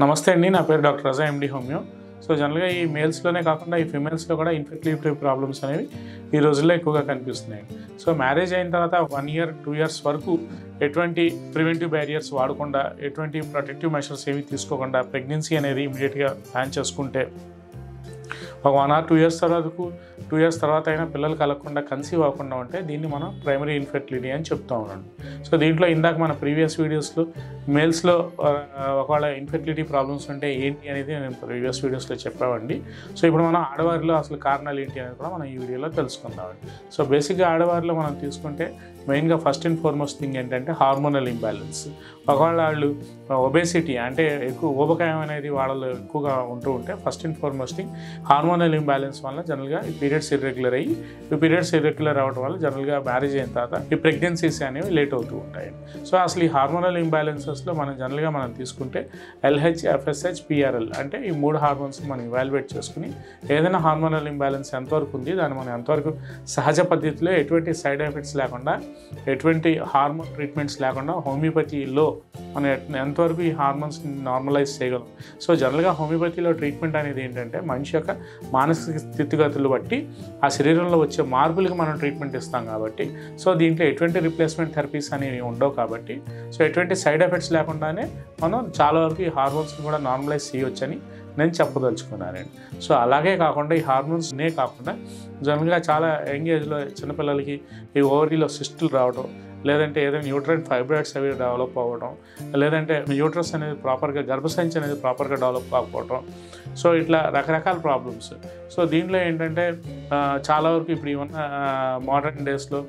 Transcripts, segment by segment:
నమస్తే అండి, నా పేరు డాక్టర్ రజా ఎండి హోమియో. సో జనరల్గా ఈ మేల్స్లోనే కాకుండా ఈ ఫిమేల్స్లో కూడా ఇన్ఫెర్టిలిటీ ప్రాబ్లమ్స్ అనేవి ఈ రోజుల్లో ఎక్కువగా కనిపిస్తున్నాయి. సో మ్యారేజ్ అయిన తర్వాత 1 year 2 years వరకు ఎటువంటి ప్రివెంటివ్ బ్యారియర్స్ వాడకుండా, ఎటువంటి ప్రొటెక్టివ్ మెషర్స్ ఏవి తీసుకోకుండా ప్రెగ్నెన్సీ అనేది ఇమీడియట్గా ప్లాన్ చేసుకుంటే ఒక 1 or 2 years తర్వాత అయినా పిల్లలు కలగకుండా కన్సీవ్ అవ్వకుండా ఉంటే దీన్ని మనం ప్రైమరీ ఇన్ఫెర్టిలిటీ అని చెప్తా ఉన్నాం. సో దీంట్లో ఇందాక మన ప్రీవియస్ వీడియోస్లో మేల్స్లో ఒకవేళ ఇన్ఫెర్టిలిటీ ప్రాబ్లమ్స్ ఉంటే ఏంటి అనేది నేను ప్రీవియస్ వీడియోస్లో చెప్పామండి. సో ఇప్పుడు మనం ఆడవారిలో అసలు కారణాలు ఏంటి అనేది కూడా మనం ఈ వీడియోలో తెలుసుకుందామండి. సో బేసిక్గా ఆడవారిలో మనం తీసుకుంటే మెయిన్గా ఫస్ట్ అండ్ ఫార్మోస్ట్ థింగ్ ఏంటంటే హార్మోనల్ ఇంబ్యాలెన్స్. ఒకవేళ వాళ్ళు ఒబేసిటీ అంటే ఎక్కువ ఊబకాయం అనేది వాళ్ళలో ఎక్కువగా ఉంటూ ఉంటే first and foremost thing hormonal imbalance వల్ల జనరల్గా ఈ పీరియడ్స్ ఇర్రెగ్యులర్ అయ్యి ఈ పీరియడ్స్ ఇర్రెగ్యులర్ అవ్వడం వల్ల జనరల్గా మ్యారేజ్ అయిన తర్వాత ఈ ప్రెగ్నెన్సీస్ అనేవి లేట్ అవుతూ ఉంటాయి. సో అసలు ఈ హార్మోనల్ ఇంబ్యాలెన్సెస్లో మనం తీసుకుంటే LH, FSH, PRL అంటే ఈ 3 హార్మోన్స్ మనం ఇవాల్యుయేట్ చేసుకుని ఏదైనా హార్మోనల్ ఇంబ్యాలెన్స్ ఎంతవరకు ఉంది, దాన్ని మనం ఎంతవరకు సహజ పద్ధతిలో ఎటువంటి సైడ్ ఎఫెక్ట్స్ లేకుండా, ఎటువంటి హార్మోన్ ట్రీట్మెంట్స్ లేకుండా హోమియోపతిలో మనం ఎంతవరకు ఈ హార్మోన్స్ని నార్మలైజ్ చేయగలం. సో జనరల్గా హోమియోపతిలో ట్రీట్మెంట్ అనేది ఏంటంటే మనిషి యొక్క మానసిక స్థితిగతులు బట్టి ఆ శరీరంలో వచ్చే మార్పులకి మనం ట్రీట్మెంట్ ఇస్తాం కాబట్టి, సో దీంట్లో ఎటువంటి రిప్లేస్మెంట్ థెరపీస్ అనేవి ఉండవు కాబట్టి, సో ఎటువంటి సైడ్ ఎఫెక్ట్స్ లేకుండానే మనం చాలా వరకు ఈ హార్మోన్స్ని కూడా నార్మలైజ్ చేయవచ్చని నేను చెప్పదలుచుకున్నానండి. సో అలాగే కాకుండా ఈ హార్మోన్స్నే కాకుండా జనరల్గా చాలా యంగ్ ఏజ్లో చిన్నపిల్లలకి ఈ ఓవరీలో సిస్టులు రావడం, లేదంటే ఏదైనా యూట్రైన్ ఫైబ్రాయిడ్స్ అవి డెవలప్ అవ్వడం, లేదంటే యూట్రస్ అనేది ప్రాపర్గా గర్భసంచి అనేది ప్రాపర్గా డెవలప్ కాకపోవడం, సో ఇట్లా రకరకాల ప్రాబ్లమ్స్. సో దీంట్లో ఏంటంటే చాలా వరకు ఇప్పుడు ఉన్న మోడర్న్ డేస్లో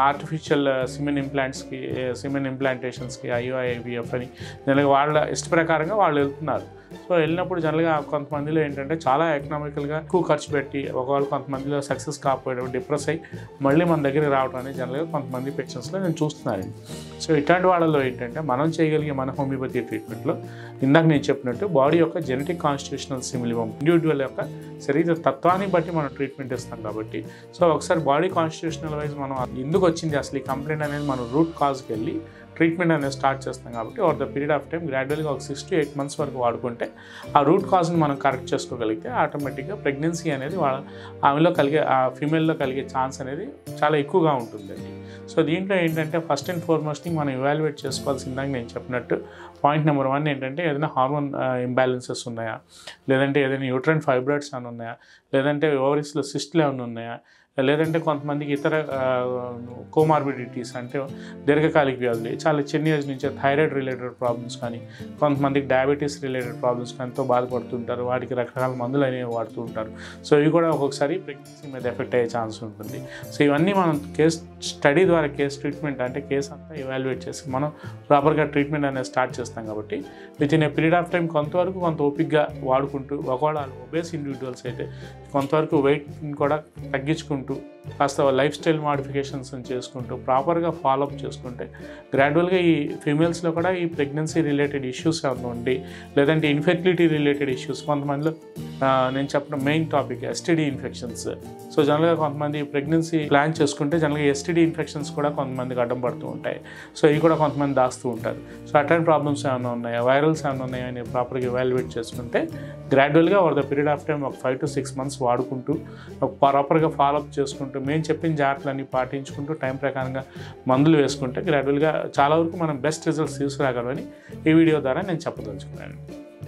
ఆర్టిఫిషియల్ సిమెన్ ఇంప్లాంటేషన్స్కి IVF అని జనరల్గా వాళ్ళ ఇష్ట ప్రకారంగా వాళ్ళు వెళ్తున్నారు. సో వెళ్ళినప్పుడు జనరల్గా కొంతమందిలో ఏంటంటే చాలా ఎకనామికల్గా ఎక్కువ ఖర్చు పెట్టి ఒకవేళ కొంతమందిలో సక్సెస్ కాకపోవడం, డిప్రెస్ అయ్యి మళ్ళీ మన దగ్గరికి రావడం అనేది జనరల్గా కొంతమంది పేషెంట్స్లో నేను చూస్తున్నాను. సో ఇట్లాంటి వాళ్ళలో ఏంటంటే మనం చేయగలిగే మన హోమియోపతి ట్రీట్మెంట్లో ఇందాక నేను చెప్పినట్టు బాడీ యొక్క జెనెటిక్ కాన్స్టిట్యూషనల్ సిమిలివం, ఇండివిజువల్ యొక్క శరీర తత్వాన్ని బట్టి మనం ట్రీట్మెంట్ ఇస్తాం కాబట్టి, సో ఒకసారి బాడీ కాన్స్టిట్యూషనల్ వైజ్ మనం ఎందుకు వచ్చింది అసలు ఈ కంప్లైంట్ అనేది మనం రూట్ కాజ్కి వెళ్ళి ట్రీట్మెంట్ అనేది స్టార్ట్ చేస్తాం కాబట్టి over the period of time గ్రాడ్యువల్గా ఒక 6 to 8 months వరకు వాడుకుంటే ఆ రూట్ కాజ్ని మనం కరెక్ట్ చేసుకోగలిగితే ఆటోమేటిక్గా ప్రెగ్నెన్సీ అనేది ఆమెలో కలిగే ఆ ఫీమేల్లో కలిగే ఛాన్స్ అనేది చాలా ఎక్కువగా ఉంటుందండి. సో దీంట్లో ఏంటంటే ఫస్ట్ అండ్ ఫార్మోస్ట్ మనం ఇవాల్యుయేట్ చేసుకోవాల్సిందాక నేను చెప్పినట్టు పాయింట్ నెంబర్ 1 ఏంటంటే ఏదైనా హార్మోన్ ఇంబ్యాలెన్సెస్ ఉన్నాయా, లేదంటే ఏదైనా యూట్రైన్ ఫైబ్రాయిడ్స్ ఏమైనా ఉన్నాయా, లేదంటే ఓవరీస్లో సిస్టులు ఏమైనా ఉన్నాయా, లేదంటే కొంతమందికి ఇతర కోమార్బిడిటీస్ అంటే దీర్ఘకాలిక వ్యాధులు చాలా చిన్న ఏజ్ నుంచి థైరాయిడ్ రిలేటెడ్ ప్రాబ్లమ్స్ కానీ, కొంతమందికి డయాబెటీస్ రిలేటెడ్ ప్రాబ్లమ్స్ కానీతో బాధపడుతుంటారు, వాటికి రకరకాల మందులు అనేవి వాడుతూ ఉంటారు. సో ఇవి కూడా ఒక్కొక్కసారి ప్రెగ్నెన్సీ మీద ఎఫెక్ట్ అయ్యే ఛాన్స్ ఉంటుంది. సో ఇవన్నీ మనం కేస్ స్టడీ ద్వారా కేస్ ట్రీట్మెంట్ అంటే కేసు అంతా ఇవాల్యుయేట్ చేసి మనం ప్రాపర్గా ట్రీట్మెంట్ అనేది స్టార్ట్ చేస్తాం కాబట్టి with in a period of time కొంతవరకు కొంత ఓపిక్గా వాడుకుంటూ, ఒకవేళ ఒబేస్ ఇండివిజువల్స్ అయితే కొంతవరకు వెయిట్ని కూడా తగ్గించుకుంటూ కాస్త లైఫ్ స్టైల్ మాడిఫికేషన్స్ చేసుకుంటూ ప్రాపర్గా ఫాలోఅప్ చేసుకుంటే గ్రాడ్యువల్గా ఈ ఫీమేల్స్లో కూడా ఈ ప్రెగ్నెన్సీ రిలేటెడ్ ఇష్యూస్ ఏమైనా ఉండి, లేదంటే ఇన్ఫెర్టిలిటీ రిలేటెడ్ ఇష్యూస్ కొంతమందిలో నేను చెప్పిన main topic STD infections. So జనరల్గా కొంతమంది ప్రెగ్నెన్సీ ప్లాన్ చేసుకుంటే జనరల్గా STD ఇన్ఫెక్షన్స్ కూడా కొంతమందికి అడ్డం పడుతూ ఉంటాయి. సో ఇవి కూడా కొంతమంది దాస్తూ ఉంటారు. సో అట్లాంటి ప్రాబ్లమ్స్ ఏమైనా ఉన్నాయా, వైరల్స్ ఏమైనా ఉన్నాయా అని ప్రాపర్గా ఎవాల్యుయేట్ చేసుకుంటే గ్రాడ్యువల్గా over the period of time ఒక 5 to 6 months వాడుకుంటూ ప్రాపర్గా ఫాలోఅప్ చేసుకుంటూ మేము చెప్పిన జాగ్రత్తలన్నీ పాటించుకుంటూ టైం ప్రకారంగా మందులు వేసుకుంటే గ్రాడ్యువల్గా చాలా వరకు మనం బెస్ట్ రిజల్ట్స్ తీసుకురాగలమని ఈ వీడియో ద్వారా నేను చెప్పదలుచుకున్నాను.